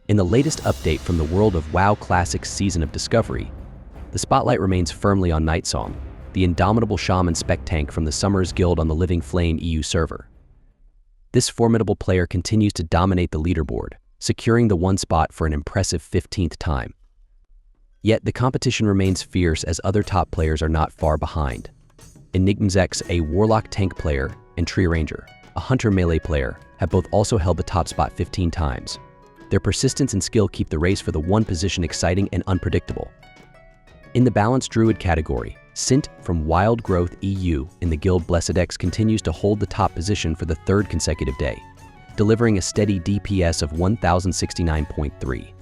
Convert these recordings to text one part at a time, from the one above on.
In the latest update from the World of WoW Classic Season of Discovery, the spotlight remains firmly on Nightsong, the indomitable shaman spec tank from the Summer's Guild on the Living Flame EU server. This formidable player continues to dominate the leaderboard, securing the one spot for an impressive 15th time. Yet the competition remains fierce as other top players are not far behind. Enhancement, a Warlock tank player, and Tree Ranger, a Hunter melee player, have both also held the top spot 15 times. Their persistence and skill keep the race for the one position exciting and unpredictable. In the balanced Druid category, Sint from Wild Growth EU in the guild Blessed X continues to hold the top position for the third consecutive day, delivering a steady DPS of 1069.3.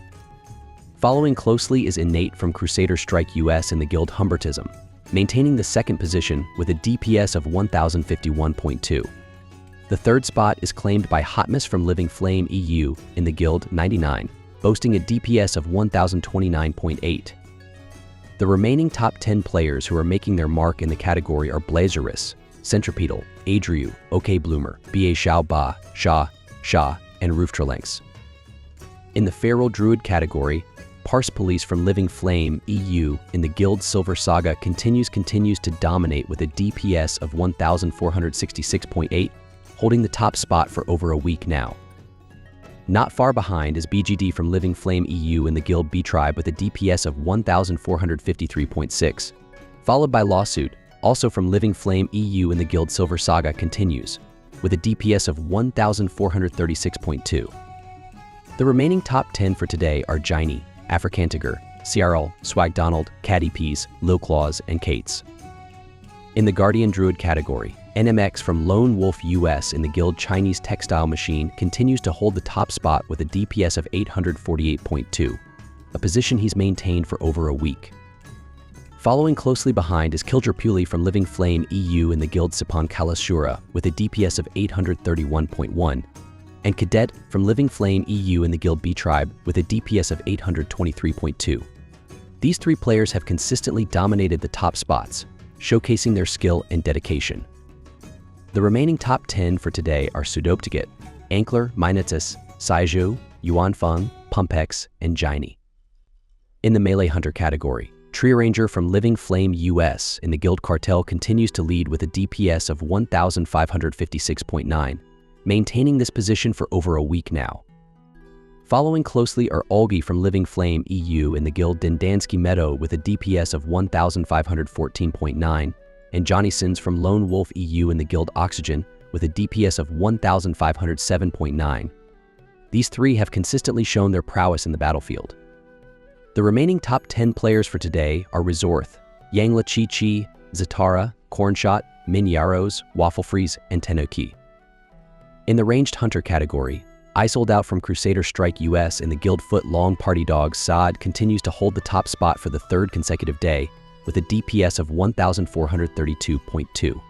Following closely is Innate from Crusader Strike US in the guild Humbertism, maintaining the second position with a DPS of 1051.2. The third spot is claimed by Hotmas from Living Flame EU in the guild 99, boasting a DPS of 1029.8. The remaining top 10 players who are making their mark in the category are Blazerus, Centripetal, Adriu, OK Bloomer, Ba Xiao Ba, Sha, and Rooftralanx. In the Feral Druid category, Parse Police from Living Flame EU in the guild Silver Saga continues to dominate with a DPS of 1466.8, holding the top spot for over a week now. Not far behind is BGD from Living Flame EU in the guild B-Tribe with a DPS of 1453.6, followed by Lawsuit, also from Living Flame EU in the guild Silver Saga continues, with a DPS of 1436.2. The remaining top 10 for today are Giny, Africantiger, CRL, Swag Donald, Caddy Peas, Lil Claws, and Kates. In the Guardian Druid category, NMX from Lone Wolf US in the guild Chinese Textile Machine continues to hold the top spot with a DPS of 848.2, a position he's maintained for over a week. Following closely behind is Kildra Puli from Living Flame EU in the guild Sipan Kalashura with a DPS of 831.1, and Cadet from Living Flame EU in the guild B-Tribe with a DPS of 823.2. These three players have consistently dominated the top spots, showcasing their skill and dedication. The remaining top 10 for today are Sudoptigat, Ankler, Minotus, Saiju, Yuanfeng, Pumpex, and Giny. In the Melee Hunter category, Tree Ranger from Living Flame US in the guild Cartel continues to lead with a DPS of 1556.9, maintaining this position for over a week now. Following closely are Olgi from Living Flame EU in the guild Dindansky Meadow with a DPS of 1514.9, and Johnny Sins from Lone Wolf EU in the guild Oxygen with a DPS of 1507.9. These three have consistently shown their prowess in the battlefield. The remaining top 10 players for today are Resorth, Yangla Chi Chi, Zatara, Cornshot, Min Yaros, Waffle Freeze, and Tenoki. In the Ranged Hunter category, Isoled Out from Crusader Strike US in the guild Foot Long Party Dog Saad continues to hold the top spot for the third consecutive day with a DPS of 1432.2.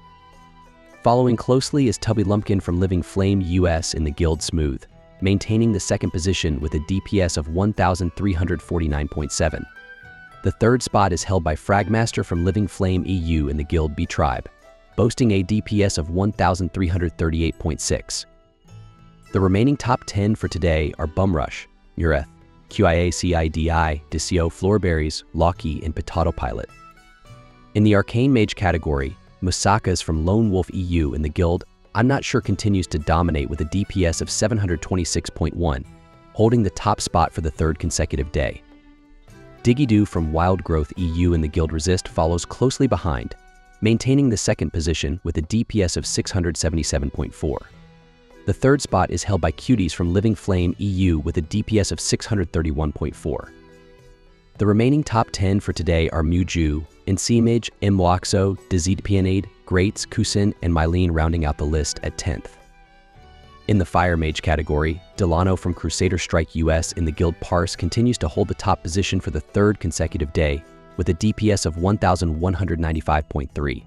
Following closely is Tubby Lumpkin from Living Flame US in the guild Smooth, maintaining the second position with a DPS of 1349.7. The third spot is held by Fragmaster from Living Flame EU in the guild B-Tribe, boasting a DPS of 1338.6. The remaining top 10 for today are Bumrush, Mureth, QIACIDI, Disio, Floorberries, Locky, and Potato Pilot. In the Arcane Mage category, Musakas from Lone Wolf EU in the guild I'm Not Sure continues to dominate with a DPS of 726.1, holding the top spot for the third consecutive day. Digidoo from Wild Growth EU in the guild Resist follows closely behind, maintaining the second position with a DPS of 677.4. The third spot is held by Cuties from Living Flame EU with a DPS of 631.4. The remaining top 10 for today are Muju, Inseamage, Mwaxo, Dizid Pianade, Greats, Kusin, and Mylene rounding out the list at 10th. In the Fire Mage category, Delano from Crusader Strike US in the guild Parse continues to hold the top position for the third consecutive day with a DPS of 1195.3.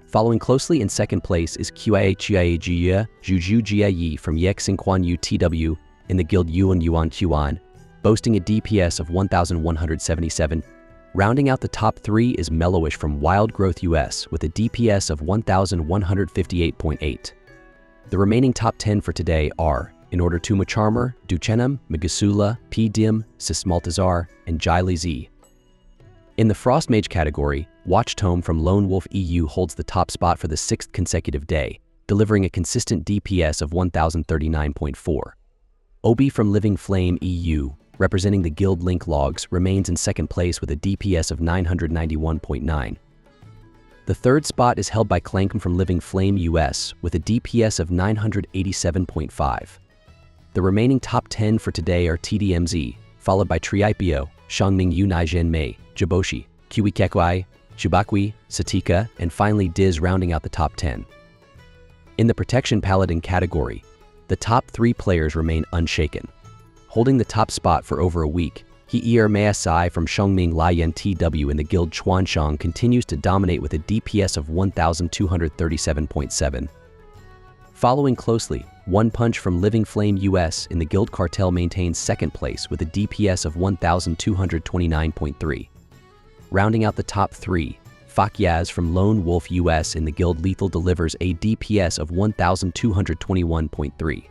Following closely in second place is QIA Juju Jie from Yexinquan UTW in the guild Yuan Yuan, boasting a DPS of 1177. Rounding out the top three is Mellowish from Wild Growth US with a DPS of 1158.8. The remaining top 10 for today are in order to Charmer, Duchenham, Megasula, P-Dim, Sismaltazar, and Jili Z. In the Frost Mage category, Watchtome from Lone Wolf EU holds the top spot for the 6th consecutive day, delivering a consistent DPS of 1039.4. Obi from Living Flame EU, representing the Guild Link logs, remains in second place with a DPS of 991.9. The third spot is held by Clankum from Living Flame US with a DPS of 987.5. The remaining top 10 for today are TDMZ, followed by Triipio, Shangming Yu Naijin Mei, Jiboshi, Kiwikekwai, Shubakwi, Satika, and finally Diz rounding out the top 10. In the Protection Paladin category, the top 3 players remain unshaken. Holding the top spot for over a week, He-Er Measai from Shengming Lian TW in the guild Chuanshang continues to dominate with a DPS of 1237.7. Following closely, One Punch from Living Flame US in the guild Cartel maintains second place with a DPS of 1229.3. Rounding out the top 3, Fakyaz from Lone Wolf US in the guild Lethal delivers a DPS of 1221.3.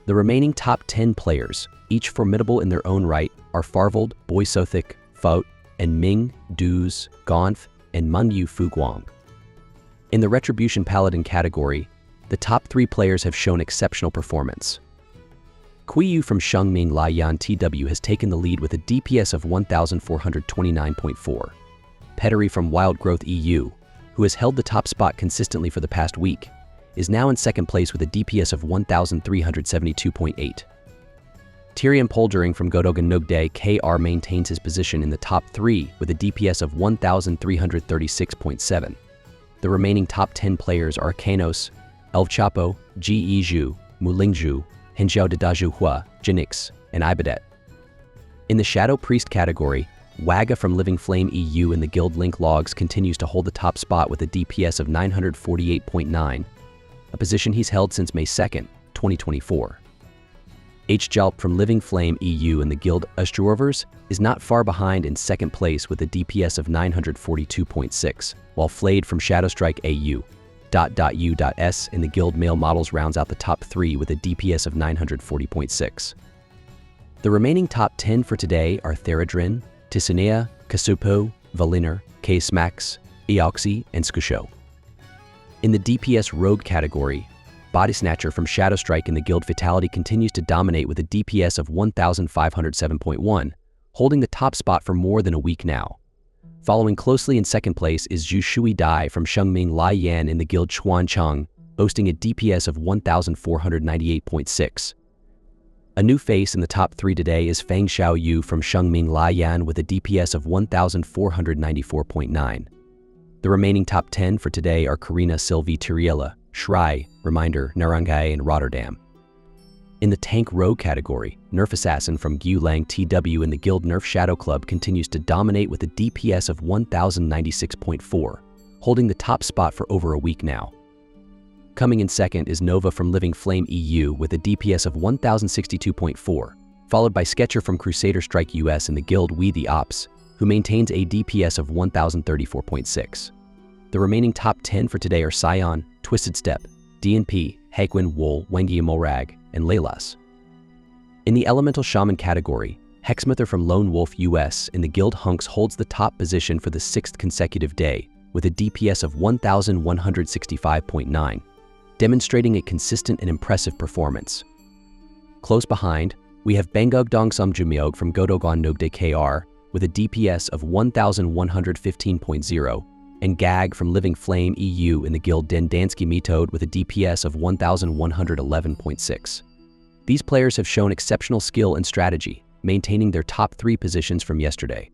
The remaining top 10 players, each formidable in their own right, are Farvold, Boisothic, Faut, and Ming, Duz, Gonf, and Mungyu Fuguang. In the Retribution Paladin category, the top 3 players have shown exceptional performance. Qiyu from Shengming Lian TW has taken the lead with a DPS of 1429.4. Pettery from Wild Growth EU, who has held the top spot consistently for the past week, is now in second place with a DPS of 1372.8. Tyrion Poldering from Godogan Nugde KR maintains his position in the top 3 with a DPS of 1336.7. The remaining top 10 players are Kanos, Elvchapo, Ge Zhu, Mulingzhu, Hinjiao Dadaju Hua, Jinix, and Ibadet. In the Shadow Priest category, Waga from Living Flame EU in the Guild Link logs continues to hold the top spot with a DPS of 948.9, a position he's held since May 2nd, 2024. Jalp from Living Flame EU in the guild Ustruovers is not far behind in second place with a DPS of 942.6, while Flayed from Shadowstrike AU.U.S in the guild Male Models rounds out the top 3 with a DPS of 940.6. The remaining top 10 for today are Theradrin, Tisinea, Kasupo, Valinor, K-Smax, Eoxy, and Skusho. In the DPS Rogue category, Body Snatcher from Shadowstrike in the guild Fatality continues to dominate with a DPS of 1507.1, holding the top spot for more than a week now. Following closely in second place is Zhu Shui Dai from Shengming Lian in the guild Chuancheng, boasting a DPS of 1498.6. A new face in the top 3 today is Fang Xiao Yu from Shengming Lian with a DPS of 1494.9. The remaining top 10 for today are Karina Sylvie Tiriela, Shrai, Reminder, Narangai, and Rotterdam. In the Tank Rogue category, Nerf Assassin from Gulang TW in the Guild Nerf Shadow Club continues to dominate with a DPS of 1096.4, holding the top spot for over a week now. Coming in second is Nova from Living Flame EU with a DPS of 1062.4, followed by Sketcher from Crusader Strike US in the Guild We the Ops, who maintains a DPS of 1034.6. The remaining top 10 for today are Scion, Twisted Step, DNP, Haekwin Wool, Wengi Morag, and Leilas. In the Elemental Shaman category, Hexsmither from Lone Wolf US in the Guild Hunks holds the top position for the 6th consecutive day with a DPS of 1165.9, demonstrating a consistent and impressive performance. Close behind, we have Bangug Dongsum Jumyeog from Godogon Nogde KR with a DPS of 1115.0, and Gag from Living Flame EU in the guild Dendansky Metode with a DPS of 1111.6. These players have shown exceptional skill and strategy, maintaining their top 3 positions from yesterday.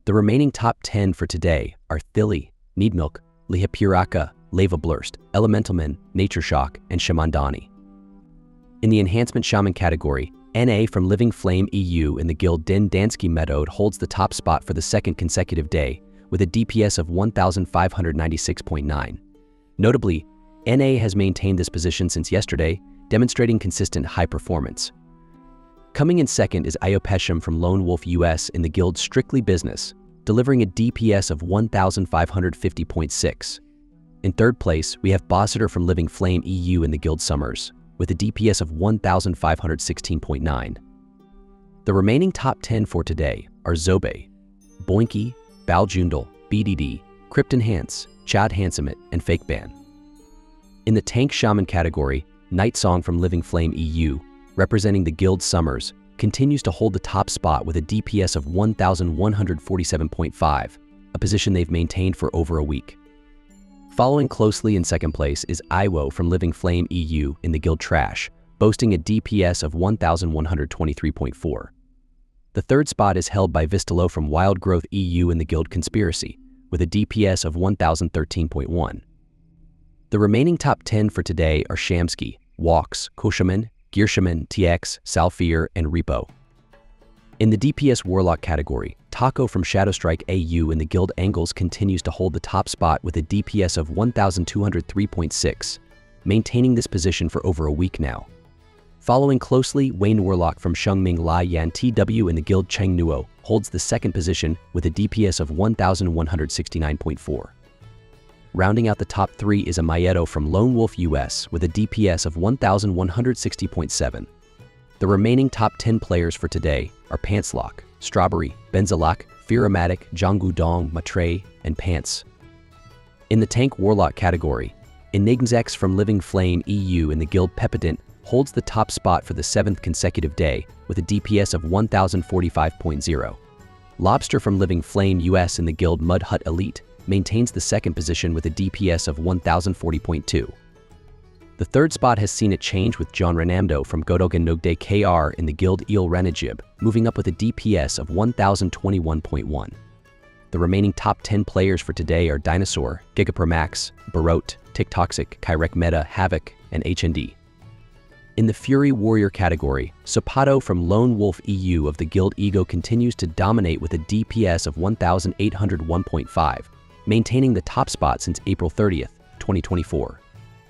The remaining top 10 for today are Thili, Needmilk, Lihapuraka, Lava Blurst, Elementalman, Nature Shock, and Shamandani. In the Enhancement Shaman category, NA from Living Flame EU in the guild Dendansky Metode holds the top spot for the 2nd consecutive day with a DPS of 1596.9. Notably, NA has maintained this position since yesterday, demonstrating consistent high performance. Coming in second is Iopesham from Lone Wolf US in the guild Strictly Business, delivering a DPS of 1550.6. In third place, we have Bossiter from Living Flame EU in the guild Summers, with a DPS of 1,516.9. The remaining top 10 for today are Zobe, Boinky, Baljundal, BDD, Krypton Hans, Chad Handsomit, and Fake Ban. In the Tank Shaman category, Night Song from Living Flame EU, representing the Guild Summers, continues to hold the top spot with a DPS of 1,147.5, a position they've maintained for over a week. Following closely in second place is Iwo from Living Flame EU in the Guild Trash, boasting a DPS of 1,123.4. The third spot is held by Vistalo from Wild Growth EU in the Guild Conspiracy, with a DPS of 1,013.1. The remaining top 10 for today are Shamsky, Walks, Koshaman, Gearshaman, TX, Salfir, and Repo. In the DPS Warlock category, Taco from Shadowstrike AU in the Guild Angles continues to hold the top spot with a DPS of 1,203.6, maintaining this position for over a week now. Following closely, Wayne Warlock from Shengming Lai Yan TW in the Guild Cheng Nuo holds the second position with a DPS of 1,169.4. Rounding out the top 3 is a Maeto from Lone Wolf US with a DPS of 1,160.7. The remaining top 10 players for today are Pantslock, Strawberry, Benzalak, Firamatic, Zhanggu Dong, Matre, and Pants. In the Tank Warlock category, Enigmzex from Living Flame EU in the Guild Pepident holds the top spot for the 7th consecutive day with a DPS of 1,045.0. Lobster from Living Flame US in the Guild Mud Hut Elite maintains the second position with a DPS of 1,040.2. The third spot has seen a change with John Renamdo from Godogan Nogde KR in the Guild Il Renajib, moving up with a DPS of 1,021.1. The remaining top 10 players for today are Dinosaur, Gigapermax, Barot, TikToxic, Kyrek Meta, Havoc, and HND. In the Fury Warrior category, Sopato from Lone Wolf EU of the Guild Ego continues to dominate with a DPS of 1,801.5, maintaining the top spot since April 30th, 2024.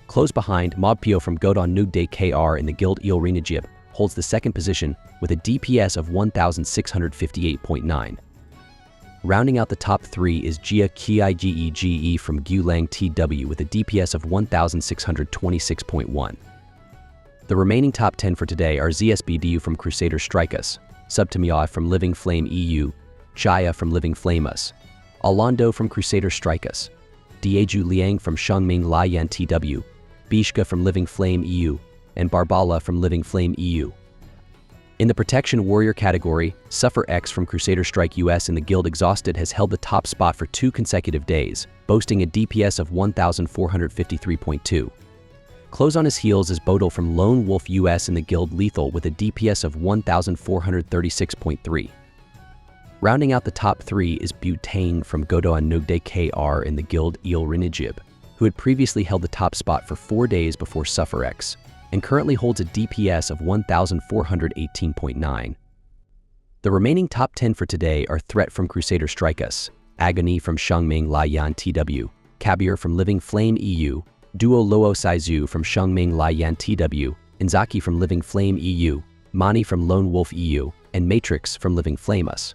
Close behind, Mobpio from Godon Nugde KR in the Guild Il Renajib holds the second position with a DPS of 1,658.9. Rounding out the top 3 is Jia Kiigege from Gulang TW with a DPS of 1,626.1. The remaining top 10 for today are ZSBDU from Crusader Strike Us, Subtimiao from Living Flame EU, Chaya from Living Flame Us, Alando from Crusader Strike Us, Dieju Liang from Shengming Laiyan TW, Bishka from Living Flame EU, and Barbala from Living Flame EU. In the Protection Warrior category, Suffer X from Crusader Strike US in the Guild Exhausted has held the top spot for 2 consecutive days, boasting a DPS of 1,453.2. Close on his heels is Bodil from Lone Wolf US in the Guild Lethal with a DPS of 1,436.3. Rounding out the top 3 is Butane from Godoan Nugde KR in the Guild Il Renajib, who had previously held the top spot for 4 days before SufferX, and currently holds a DPS of 1,418.9. The remaining top 10 for today are Threat from Crusader Strike Us, Agony from Shengming Laiyan TW, Kabir from Living Flame EU, Duo Loo Saizu from Shengming Laiyan TW, Inzaki from Living Flame EU, Mani from Lone Wolf EU, and Matrix from Living Flame Us.